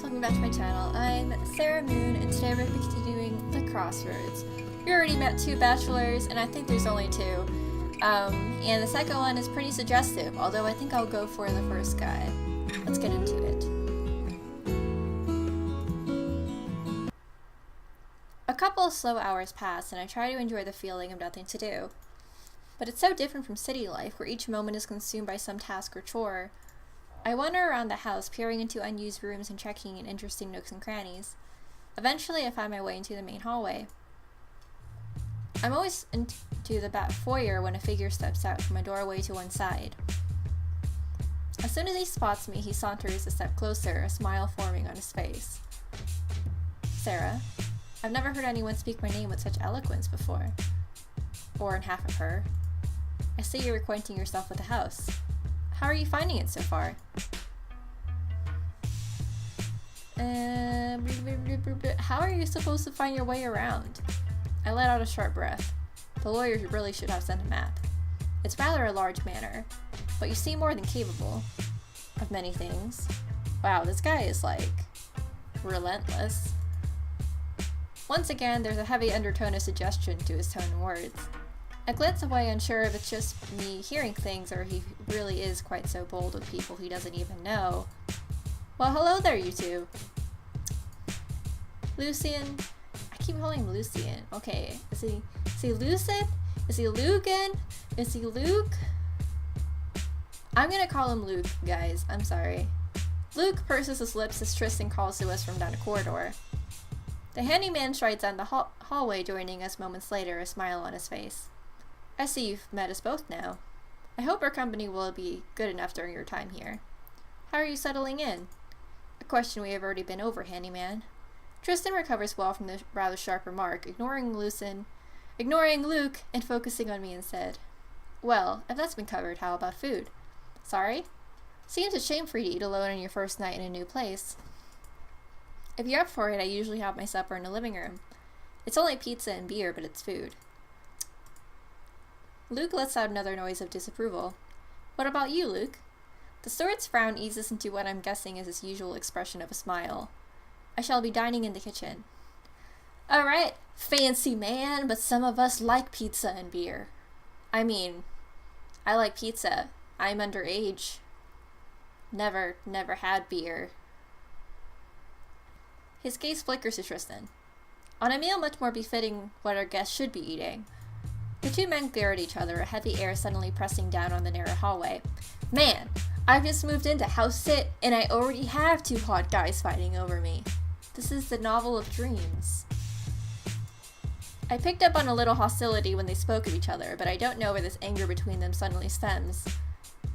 welcome back to my channel. I'm Sarah Moon, and today we're continuing the Crossroads. We already met two bachelors, and I think there's only two. And the second one is pretty suggestive, although I think I'll go for the first guy. Let's get into it. A couple of slow hours pass, and I try to enjoy the feeling of nothing to do. But it's so different from city life, where each moment is consumed by some task or chore. I wander around the house, peering into unused rooms and checking in interesting nooks and crannies. Eventually, I find my way into the main hallway. I'm always into the back foyer when a figure steps out from a doorway to one side. As soon as he spots me, he saunters a step closer, a smile forming on his face. Sarah, I've never heard anyone speak my name with such eloquence before. Or in half of her. I see you're acquainting yourself with the house. How are you finding it so far? How are you supposed to find your way around? I let out a sharp breath. The lawyers really should have sent a map. It's rather a large manor, but you seem more than capable of many things. Wow, this guy is like relentless. Once again, there's a heavy undertone of suggestion to his tone and words. I glance away, unsure if it's just me hearing things or he really is quite so bold with people he doesn't even know. Well, hello there, you two. Lucian. I keep calling him Lucian. Okay, is he Lucid? Is he Lucan? Is he Luke? I'm gonna call him Luke, guys. I'm sorry. Luke purses his lips as Tristan calls to us from down the corridor. The handyman strides down the hallway, joining us moments later, a smile on his face. I see you've met us both now. I hope our company will be good enough during your time here. How are you settling in? A question we have already been over, handyman. Tristan recovers well from the rather sharp remark, ignoring Luke and focusing on me instead. Well, if that's been covered, how about food? Sorry? Seems a shame for you to eat alone on your first night in a new place. If you're up for it, I usually have my supper in the living room. It's only pizza and beer, but it's food. Luke lets out another noise of disapproval. What about you, Luke? The steward's frown eases into what I'm guessing is his usual expression of a smile. I shall be dining in the kitchen. Alright, fancy man, but some of us like pizza and beer. I mean, I like pizza. I'm underage. Never had beer. His gaze flickers to Tristan. On a meal much more befitting what our guests should be eating. The two men glare at each other, a heavy air suddenly pressing down on the narrow hallway. Man, I've just moved into house sit, and I already have two hot guys fighting over me. This is the novel of dreams. I picked up on a little hostility when they spoke of each other, but I don't know where this anger between them suddenly stems.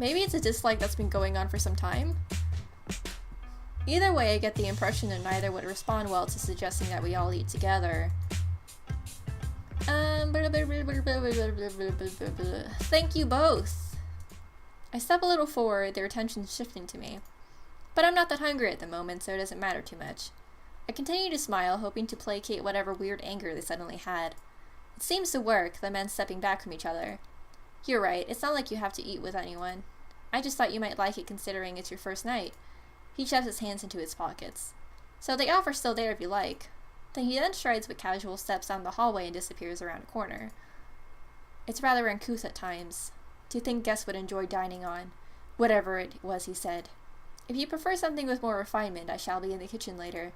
Maybe it's a dislike that's been going on for some time? Either way, I get the impression that neither would respond well to suggesting that we all eat together. Thank you both. I step a little forward, their attention shifting to me. But I'm not that hungry at the moment, so it doesn't matter too much. I continue to smile, hoping to placate whatever weird anger they suddenly had. It seems to work, the men stepping back from each other. You're right, it's not like you have to eat with anyone. I just thought you might like it considering it's your first night. He shoves his hands into his pockets. So the offer's still there if you like. He then strides with casual steps down the hallway and disappears around a corner. It's rather uncouth at times. To think guests would enjoy dining on whatever it was he said. If you prefer something with more refinement, I shall be in the kitchen later.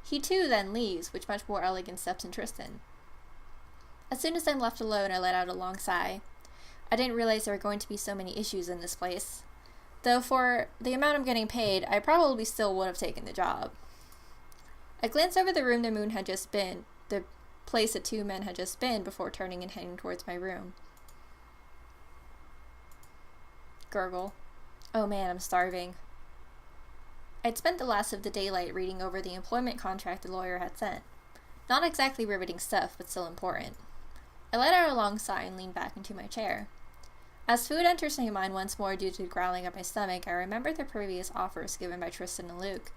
He too then leaves, with much more elegant steps than Tristan. As soon as I'm left alone, I let out a long sigh. I didn't realize there were going to be so many issues in this place. Though for the amount I'm getting paid, I probably still would have taken the job. I glance over the room the place the two men had just been, before turning and heading towards my room. Gurgle. Oh man, I'm starving. I'd spent the last of the daylight reading over the employment contract the lawyer had sent. Not exactly riveting stuff, but still important. I let out a long sigh and leaned back into my chair. As food enters my mind once more due to the growling of my stomach, I remember the previous offers given by Tristan and Luke.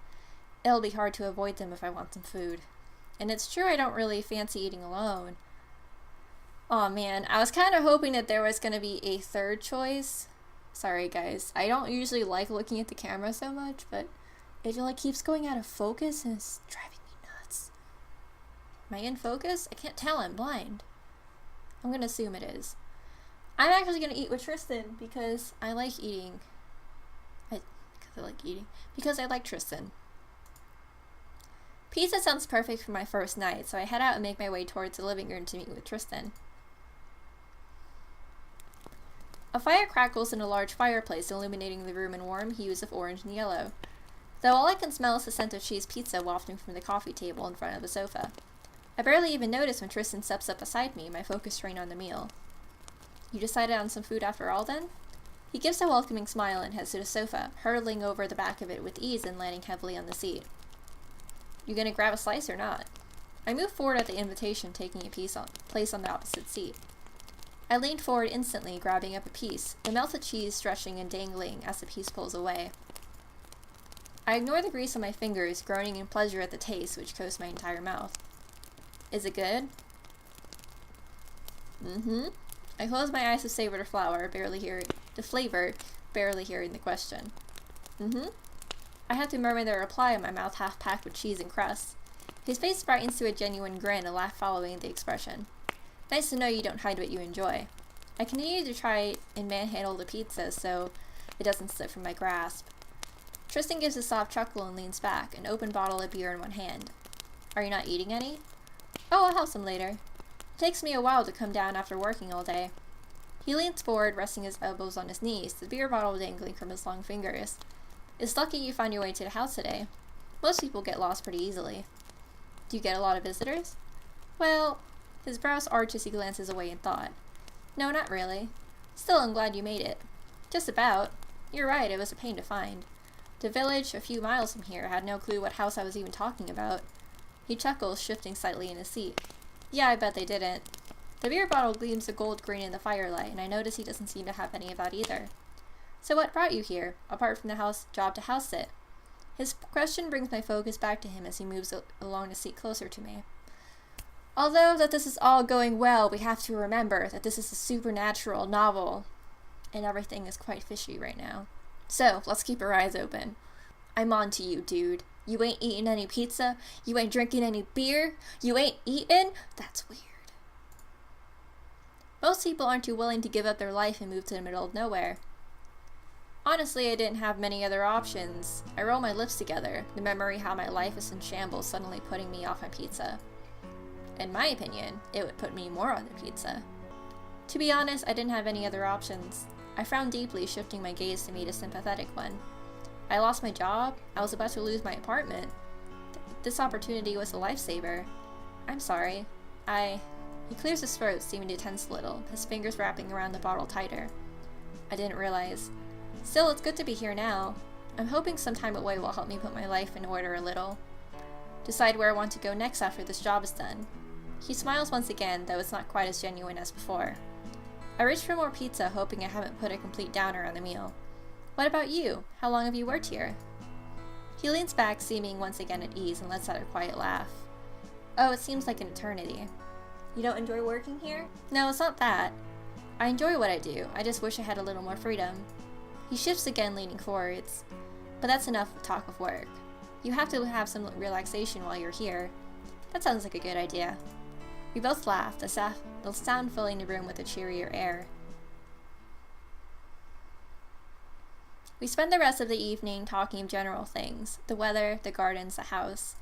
It'll be hard to avoid them if I want some food. And it's true I don't really fancy eating alone. Aw man, I was kind of hoping that there was going to be a third choice. Sorry guys, I don't usually like looking at the camera so much, but It like keeps going out of focus and it's driving me nuts. Am I in focus? I can't tell, I'm blind. I'm gonna assume it is. I'm actually gonna eat with Tristan because I like eating. Because I like Tristan. Pizza sounds perfect for my first night, so I head out and make my way towards the living room to meet with Tristan. A fire crackles in a large fireplace, illuminating the room in warm hues of orange and yellow, though all I can smell is the scent of cheese pizza wafting from the coffee table in front of the sofa. I barely even notice when Tristan steps up beside me, my focus trained on the meal. You decided on some food after all, then? He gives a welcoming smile and heads to the sofa, hurtling over the back of it with ease and landing heavily on the seat. You gonna grab a slice or not? I move forward at the invitation, taking a place on the opposite seat. I leaned forward instantly, grabbing up a piece, the melted cheese stretching and dangling as the piece pulls away. I ignore the grease on my fingers, groaning in pleasure at the taste, which coats my entire mouth. Is it good? Mm-hmm. I close my eyes to savor the flavor, barely hearing the question. Mm-hmm. I have to murmur the reply, my mouth half packed with cheese and crust. His face brightens to a genuine grin, a laugh following the expression. Nice to know you don't hide what you enjoy. I continue to try and manhandle the pizza so it doesn't slip from my grasp. Tristan gives a soft chuckle and leans back, an open bottle of beer in one hand. Are you not eating any? Oh, I'll have some later. It takes me a while to come down after working all day. He leans forward, resting his elbows on his knees, the beer bottle dangling from his long fingers. It's lucky you found your way to the house today. Most people get lost pretty easily. Do you get a lot of visitors? Well, his brows arch as he glances away in thought. No, not really. Still, I'm glad you made it. Just about. You're right, it was a pain to find. The village, a few miles from here, had no clue what house I was even talking about. He chuckles, shifting slightly in his seat. Yeah, I bet they didn't. The beer bottle gleams a gold green in the firelight, and I notice he doesn't seem to have any of that either. So what brought you here, apart from the job to house sit? His question brings my focus back to him as he moves along the seat closer to me. Although that this is all going well, we have to remember that this is a supernatural novel, and everything is quite fishy right now. So, let's keep our eyes open. I'm on to you, dude. You ain't eating any pizza? You ain't drinking any beer? You ain't eating? That's weird. Most people aren't too willing to give up their life and move to the middle of nowhere. Honestly, I didn't have many other options. I roll my lips together, the memory how my life is in shambles suddenly putting me off my pizza. In my opinion, it would put me more on the pizza. To be honest, I didn't have any other options. I frowned deeply, shifting my gaze to meet a sympathetic one. I lost my job. I was about to lose my apartment. This opportunity was a lifesaver. I'm sorry. He clears his throat, seeming to tense a little, his fingers wrapping around the bottle tighter. I didn't realize. Still, it's good to be here now. I'm hoping some time away will help me put my life in order a little. Decide where I want to go next after this job is done. He smiles once again, though it's not quite as genuine as before. I reach for more pizza, hoping I haven't put a complete downer on the meal. What about you? How long have you worked here? He leans back, seeming once again at ease, and lets out a quiet laugh. Oh, it seems like an eternity. You don't enjoy working here? No, it's not that. I enjoy what I do. I just wish I had a little more freedom. He shifts again, leaning forwards. But that's enough talk of work. You have to have some relaxation while you're here. That sounds like a good idea. We both laugh, the sound filling the room with a cheerier air. We spend the rest of the evening talking of general things, the weather, the gardens, the house.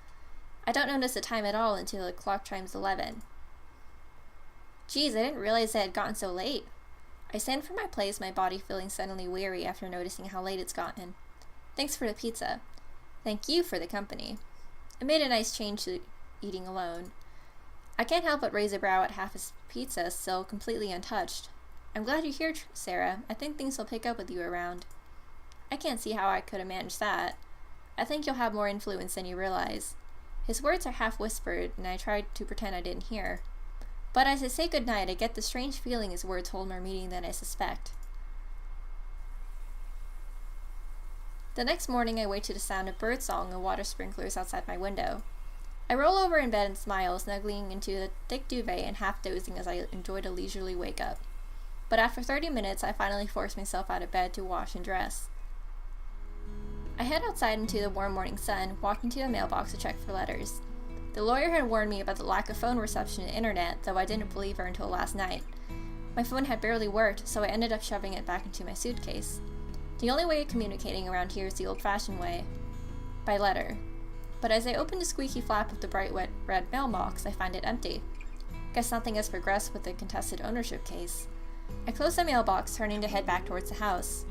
I don't notice the time at all until the clock chimes 11. Geez, I didn't realize it had gotten so late. I stand from my place, my body feeling suddenly weary after noticing how late it's gotten. Thanks for the pizza. Thank you for the company. It made a nice change to eating alone. I can't help but raise a brow at half his pizza, still completely untouched. I'm glad you're here, Sarah. I think things will pick up with you around. I can't see how I could have managed that. I think you'll have more influence than you realize. His words are half whispered, and I tried to pretend I didn't hear. But as I say goodnight, I get the strange feeling his words hold more meaning than I suspect. The next morning, I wake to the sound of birdsong and water sprinklers outside my window. I roll over in bed and smile, snuggling into the thick duvet and half dozing as I enjoyed a leisurely wake-up. But after 30 minutes, I finally force myself out of bed to wash and dress. I head outside into the warm morning sun, walking to the mailbox to check for letters. The lawyer had warned me about the lack of phone reception and internet, though I didn't believe her until last night. My phone had barely worked, so I ended up shoving it back into my suitcase. The only way of communicating around here is the old-fashioned way, by letter. But as I open the squeaky flap of the bright red mailbox, I find it empty. Guess nothing has progressed with the contested ownership case. I close the mailbox, turning to head back towards the house.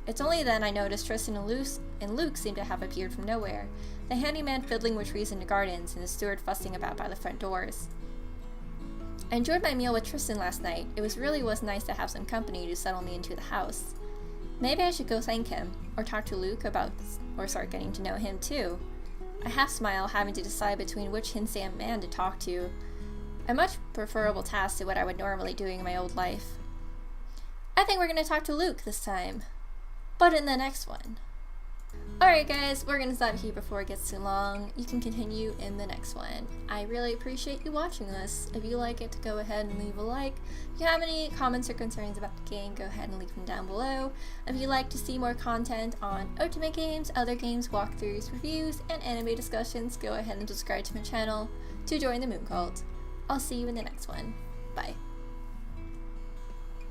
It's only then I notice Tristan and Luke seem to have appeared from nowhere, the handyman fiddling with trees in the gardens, and the steward fussing about by the front doors. I enjoyed my meal with Tristan last night. It really was nice to have some company to settle me into the house. Maybe I should go thank him, or talk to Luke or start getting to know him too. I half smile, having to decide between which handsome man to talk to. A much preferable task to what I would normally do in my old life. I think we're going to talk to Luke this time, but in the next one. Alright guys, we're going to stop here before it gets too long. You can continue in the next one. I really appreciate you watching this. If you like it, go ahead and leave a like. If you have any comments or concerns about the game, go ahead and leave them down below. If you'd like to see more content on Ultimate games, other games, walkthroughs, reviews, and anime discussions, go ahead and subscribe to my channel to join the Moon Cult. I'll see you in the next one. Bye.